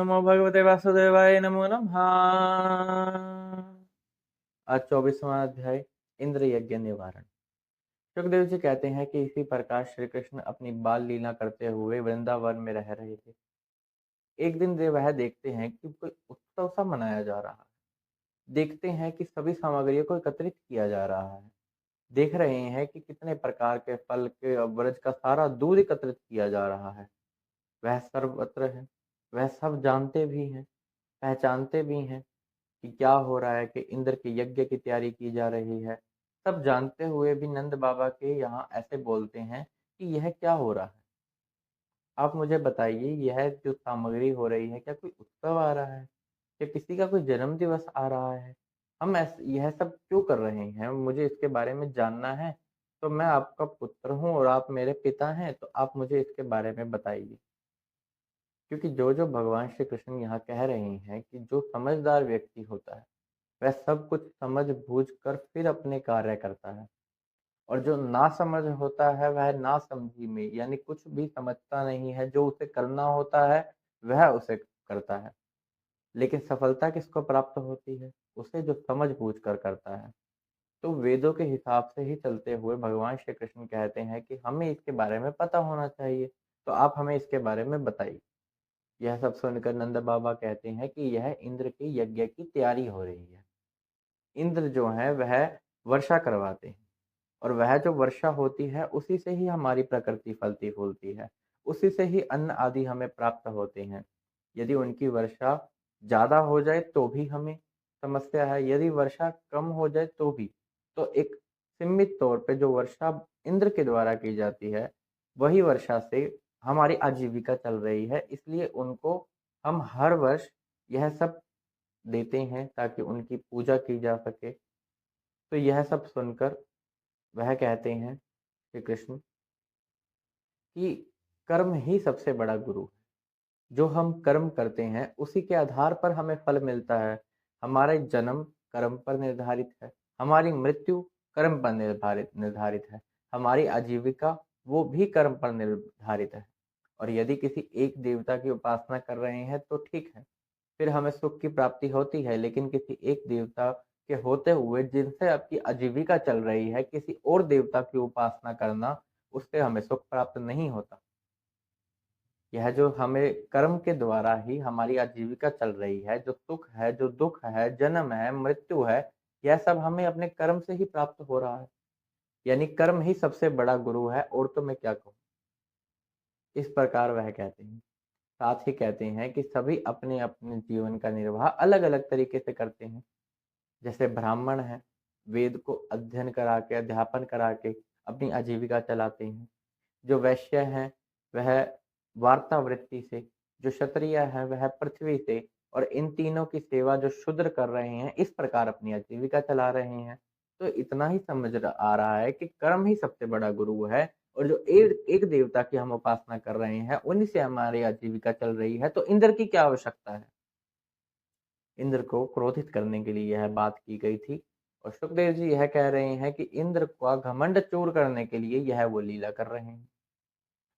नमो भगवते वासुदेवाय नमो नमः। आज 24वां अध्याय इंद्र यज्ञ निवारण। सुखदेव जी कहते हैं कि इसी प्रकार श्री कृष्ण अपनी बाल लीला करते हुए वृंदावन में रह रहे थे। एक दिन वह देखते हैं कि कोई उत्सव सा मनाया जा रहा है। देखते हैं कि सभी सामग्रियों को एकत्रित किया जा रहा है। देख रहे हैं कि कितने प्रकार के फल के ब्रज का सारा दूध एकत्रित किया जा रहा है। वह सर्वत्र है। वह सब जानते भी हैं, पहचानते भी हैं कि क्या हो रहा है, कि इंद्र के यज्ञ की तैयारी की जा रही है। सब जानते हुए भी नंद बाबा के यहाँ ऐसे बोलते हैं कि यह क्या हो रहा है। आप मुझे बताइए, यह जो सामग्री हो रही है, क्या कोई उत्सव आ रहा है या किसी का कोई जन्म दिवस आ रहा है? हम यह सब क्यों कर रहे हैं? मुझे इसके बारे में जानना है। तो मैं आपका पुत्र हूँ और आप मेरे पिता हैं, तो आप मुझे इसके बारे में बताइए। क्योंकि जो जो भगवान श्री कृष्ण यहाँ कह रहे हैं कि जो समझदार व्यक्ति होता है वह सब कुछ समझ बूझ कर फिर अपने कार्य करता है, और जो नासमझ होता है वह नासमझी में यानी कुछ भी समझता नहीं है, जो उसे करना होता है वह उसे करता है। लेकिन सफलता किसको प्राप्त होती है? उसे जो समझ बूझ कर करता है। तो वेदों के हिसाब से ही चलते हुए भगवान श्री कृष्ण कहते हैं कि हमें इसके बारे में पता होना चाहिए, तो आप हमें इसके बारे में बताइए। यह सब सुनकर नंद बाबा कहते हैं कि यह इंद्र के यज्ञ की तैयारी हो रही है। इंद्र जो है वह वर्षा करवाते हैं, और वह जो वर्षा होती है उसी से ही हमारी प्रकृति फलती फूलती है। उसी से ही अन्न आदि हमें प्राप्त होते हैं। यदि उनकी वर्षा ज़्यादा हो जाए तो भी हमें समस्या है, यदि वर्षा कम हो जाए तो भी। तो एक सीमित तौर पे जो वर्षा इंद्र के द्वारा की जाती है, वही वर्षा से हमारी आजीविका चल रही है। इसलिए उनको हम हर वर्ष यह सब देते हैं ताकि उनकी पूजा की जा सके। तो यह सब सुनकर वह कहते हैं श्री कृष्ण कि कर्म ही सबसे बड़ा गुरु है। जो हम कर्म करते हैं उसी के आधार पर हमें फल मिलता है। हमारा जन्म कर्म पर निर्धारित है, हमारी मृत्यु कर्म पर निर्धारित निर्धारित है, हमारी आजीविका वो भी कर्म पर निर्धारित है। और यदि किसी एक देवता की उपासना कर रहे हैं तो ठीक है, फिर हमें सुख की प्राप्ति होती है। लेकिन किसी एक देवता के होते हुए जिनसे आपकी आजीविका चल रही है, किसी और देवता की उपासना करना, उससे हमें सुख प्राप्त नहीं होता। यह जो हमें कर्म के द्वारा ही हमारी आजीविका चल रही है, जो सुख है, जो दुख है, जन्म है, मृत्यु है, यह सब हमें अपने कर्म से ही प्राप्त हो रहा है। यानी कर्म ही सबसे बड़ा गुरु है, और तो मैं क्या कहूँ। इस प्रकार वह कहते हैं। साथ ही कहते हैं कि सभी अपने अपने जीवन का निर्वाह अलग अलग तरीके से करते हैं। जैसे ब्राह्मण हैं, वेद को अध्ययन करा के, अध्यापन करा के अपनी आजीविका चलाते हैं। जो वैश्य हैं वह वार्तावृत्ति से, जो क्षत्रिय है वह पृथ्वी से, और इन तीनों की सेवा जो शूद्र कर रहे हैं, इस प्रकार अपनी आजीविका चला रहे हैं। तो इतना ही समझ आ रहा है कि कर्म ही सबसे बड़ा गुरु है, और जो एक एक देवता की हम उपासना कर रहे हैं उन्हीं से हमारी आजीविका चल रही है। तो इंद्र की क्या आवश्यकता है? इंद्र को क्रोधित करने के लिए यह बात की गई थी। और सुखदेव जी यह कह रहे हैं कि इंद्र का घमंड चूर करने के लिए यह वो लीला कर रहे हैं।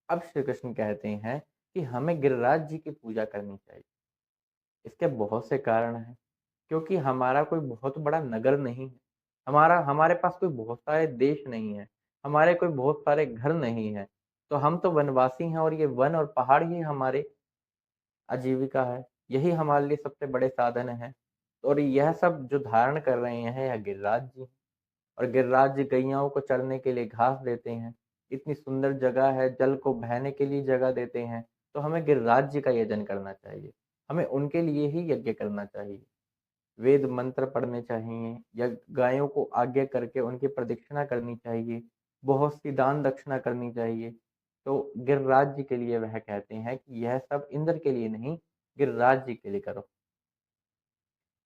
अब श्री कृष्ण कहते हैं कि हमें गिरिराज जी की पूजा करनी चाहिए। इसके बहुत से कारण हैं। क्योंकि हमारा कोई बहुत बड़ा नगर नहीं है, हमारे पास कोई बहुत सारे देश नहीं है, हमारे कोई बहुत सारे घर नहीं है। तो हम तो वनवासी हैं, और ये वन और पहाड़ ही हमारे आजीविका है। यही हमारे लिए सबसे बड़े साधन है। और यह सब जो धारण कर रहे हैं यह गिरिराज जी हैं। और गिरिराज जी गैयाओं को चरने के लिए घास देते हैं। इतनी सुंदर जगह है, जल को बहने के लिए जगह देते हैं। तो हमें गिरिराज जी का यजन करना चाहिए, हमें उनके लिए ही यज्ञ करना चाहिए। वेद मंत्र पढ़ने चाहिए, या गायों को आज्ञा करके उनकी प्रदक्षिणा करनी चाहिए, बहुत सी दान दक्षिणा करनी चाहिए। तो गिरिराज जी के लिए वह कहते हैं कि यह सब इंद्र के लिए नहीं, गिरिराज जी के लिए करो।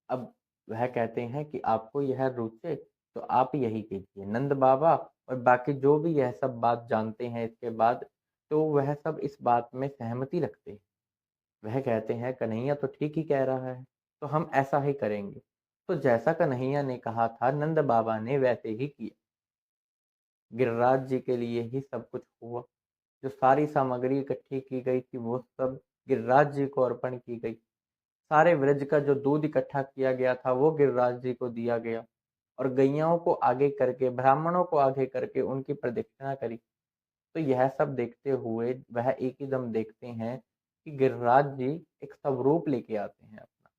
अब वह कहते हैं कि आपको यह रुचे तो आप यही कीजिए। नंद बाबा और बाकी जो भी यह सब बात जानते हैं इसके बाद, तो वह सब इस बात में सहमति रखते हैं। वह कहते हैं कन्हैया तो ठीक ही कह रहा है, तो हम ऐसा ही करेंगे। तो जैसा कन्हैया ने कहा था नंद बाबा ने वैसे ही किया। गिरिराज जी के लिए ही सब कुछ हुआ। जो सारी सामग्री इकट्ठी की गई थी वो सब गिरिराज जी को अर्पण की गई। सारे व्रज का जो दूध इकट्ठा किया गया था वो गिरिराज जी को दिया गया और गैयाओं को आगे करके, ब्राह्मणों को आगे करके उनकी प्रदक्षिणा करी। तो यह सब देखते हुए वह एक ही दम देखते हैं कि गिरिराज जी एक स्वरूप लेके आते हैं अपना।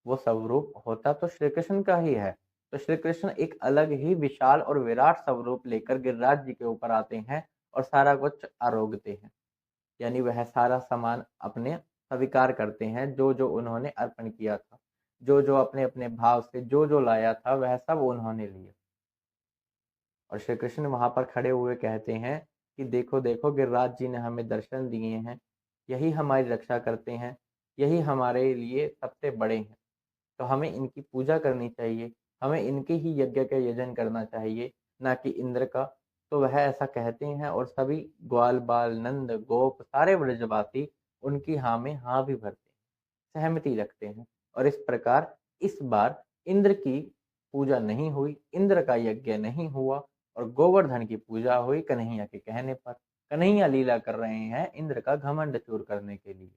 वो स्वरूप होता तो श्री कृष्ण का ही है। तो श्री कृष्ण एक अलग ही विशाल और विराट स्वरूप लेकर गिरिराज जी के ऊपर आते हैं और सारा कुछ आरोगते हैं। यानी वह सारा सामान अपने स्वीकार करते हैं, जो जो उन्होंने अर्पण किया था, जो जो अपने अपने भाव से जो जो लाया था वह सब उन्होंने लिया। और श्री कृष्ण वहां पर खड़े हुए कहते हैं कि देखो देखो, गिरिराज जी ने हमें दर्शन दिए हैं, यही हमारी रक्षा करते हैं, यही हमारे लिए सबसे बड़े हैं। तो हमें इनकी पूजा करनी चाहिए, हमें इनके ही यज्ञ का यजन करना चाहिए, ना कि इंद्र का। तो वह ऐसा कहते हैं और सभी ग्वाल बाल नंद गोप सारे ब्रजवासी उनकी हाँ में हाँ भी भरते हैं, सहमति रखते हैं। और इस प्रकार इस बार इंद्र की पूजा नहीं हुई, इंद्र का यज्ञ नहीं हुआ और गोवर्धन की पूजा हुई कन्हैया के कहने पर। कन्हैया लीला कर रहे हैं इंद्र का घमंड चूर करने के लिए।